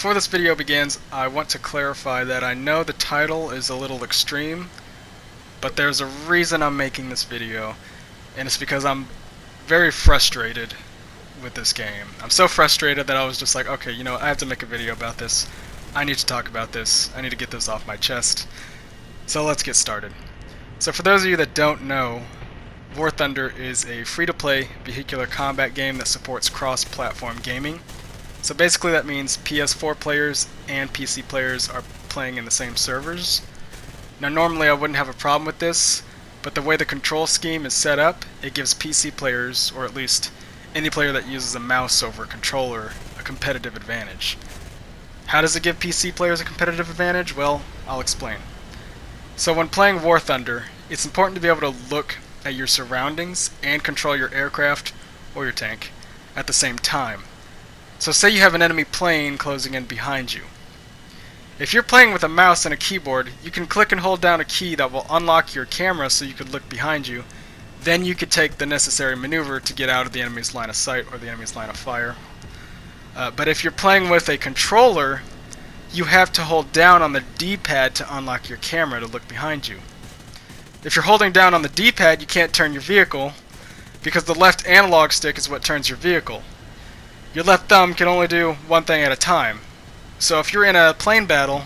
before this video begins, I want to clarify that I know the title is a little extreme, but there's a reason I'm making this video, and it's because I'm very frustrated with this game. I'm so frustrated that I was just like, okay, you know, I have to make a video about this. I need to talk about this. I need to get this off my chest. So let's get started. So for those of you that don't know, War Thunder is a free-to-play vehicular combat game that supports cross-platform gaming. So basically that means PS4 players and PC players are playing in the same servers. Now normally I wouldn't have a problem with this, but the way the control scheme is set up, it gives PC players, or at least any player that uses a mouse over a controller, a competitive advantage. How does it give PC players a competitive advantage? Well, I'll explain. So when playing War Thunder, it's important to be able to look at your surroundings and control your aircraft or your tank at the same time. So say you have an enemy plane closing in behind you. If you're playing with a mouse and a keyboard, you can click and hold down a key that will unlock your camera so you could look behind you. Then you could take the necessary maneuver to get out of the enemy's line of sight or the enemy's line of fire. But if you're playing with a controller, you have to hold down on the D-pad to unlock your camera to look behind you. If you're holding down on the D-pad, you can't turn your vehicle because the left analog stick is what turns your vehicle. Your left thumb can only do one thing at a time. So if you're in a plane battle,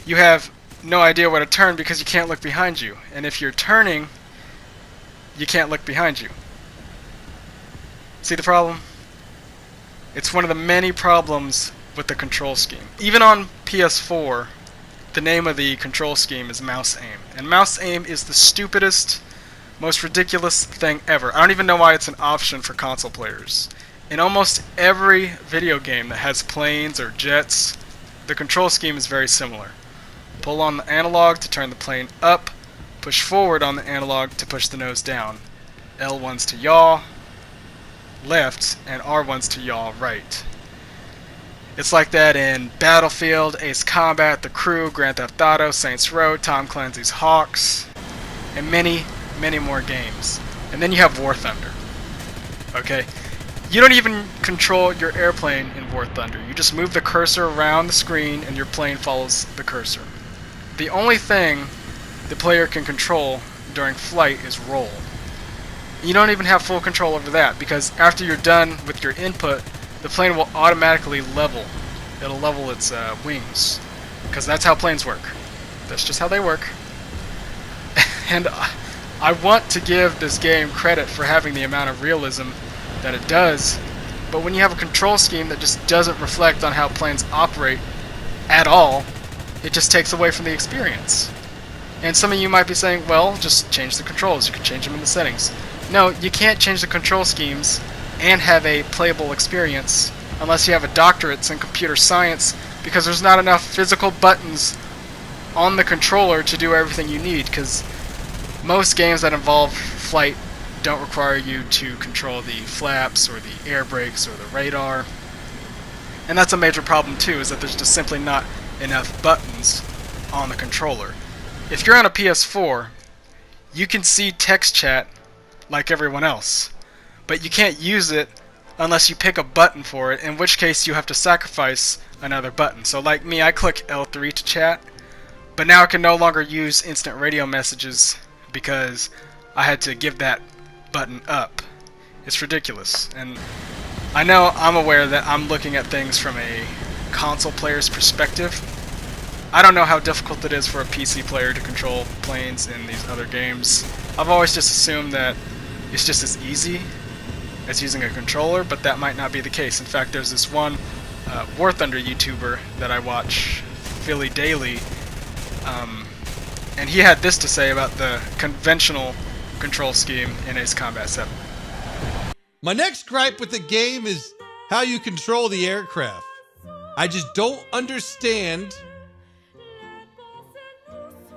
you have no idea where to turn because you can't look behind you. And if you're turning, you can't look behind you. See the problem? It's one of the many problems with the control scheme. Even on PS4, the name of the control scheme is mouse aim. And mouse aim is the stupidest, most ridiculous thing ever. I don't even know why it's an option for console players. In almost every video game that has planes or jets, the control scheme is very similar. Pull on the analog to turn the plane up, push forward on the analog to push the nose down. L1's to yaw left, and R1's to yaw right. It's like that in Battlefield, Ace Combat, The Crew, Grand Theft Auto, Saints Row, Tom Clancy's Hawks, and many, many more games. And then you have War Thunder. Okay? You don't even control your airplane in War Thunder. You just move the cursor around the screen and your plane follows the cursor. The only thing the player can control during flight is roll. You don't even have full control over that because after you're done with your input, the plane will automatically level. It'll level its wings because that's how planes work. That's just how they work. And I want to give this game credit for having the amount of realism that it does, but when you have a control scheme that just doesn't reflect on how planes operate at all, it just takes away from the experience. And some of you might be saying, well, just change the controls, you can change them in the settings. No, you can't change the control schemes and have a playable experience unless you have a doctorate in computer science, because there's not enough physical buttons on the controller to do everything you need, because most games that involve flight don't require you to control the flaps or the air brakes or the radar. And that's a major problem too, is that there's just simply not enough buttons on the controller. If you're on a PS4, you can see text chat like everyone else, but you can't use it unless you pick a button for it, in which case you have to sacrifice another button. So like me, I click L3 to chat, but now I can no longer use instant radio messages because I had to give that button up. It's ridiculous. And I know I'm aware that I'm looking at things from a console player's perspective. I don't know how difficult it is for a PC player to control planes in these other games. I've always just assumed that it's just as easy as using a controller, but that might not be the case. In fact, there's this one War Thunder YouTuber that I watch, Philly Daily, and he had this to say about the conventional control scheme in Ace Combat 7. My next gripe with the game is how you control the aircraft. I just don't understand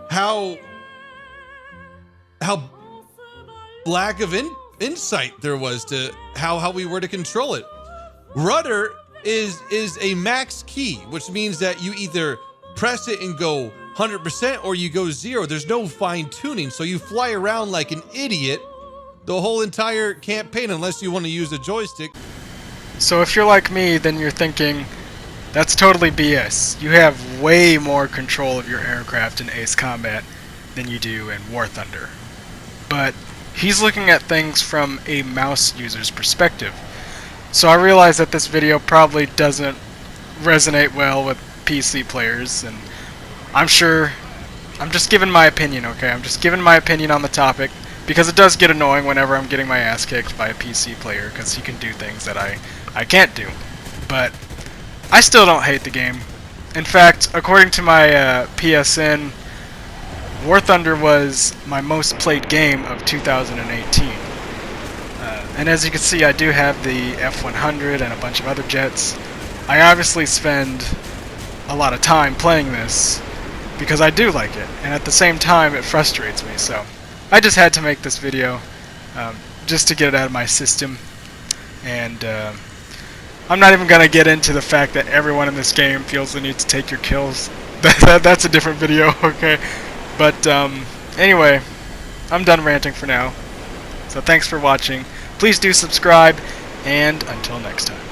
how lack of insight there was to how we were to control it. Rudder is a max key, which means that you either press it and go 100% or you go 0. There's no fine tuning, so you fly around like an idiot the whole entire campaign unless you want to use a joystick. So if you're like me, then you're thinking, That's totally BS. You have way more control of your aircraft in Ace Combat than you do in War Thunder. But he's looking at things from a mouse user's perspective. So I realize that this video probably doesn't resonate well with PC players, and I'm sure I'm just giving my opinion, okay? I'm just giving my opinion on the topic, because it does get annoying whenever I'm getting my ass kicked by a PC player, because he can do things that I can't do. But I still don't hate the game. In fact, according to my PSN, War Thunder was my most played game of 2018. And as you can see, I do have the F-100 and a bunch of other jets. I obviously spend a lot of time playing this because I do like it, and at the same time it frustrates me, so I just had to make this video just to get it out of my system. And I'm not even going to get into the fact that everyone in this game feels the need to take your kills. That's a different video, okay? But anyway, I'm done ranting for now. So thanks for watching. Please do subscribe, and until next time.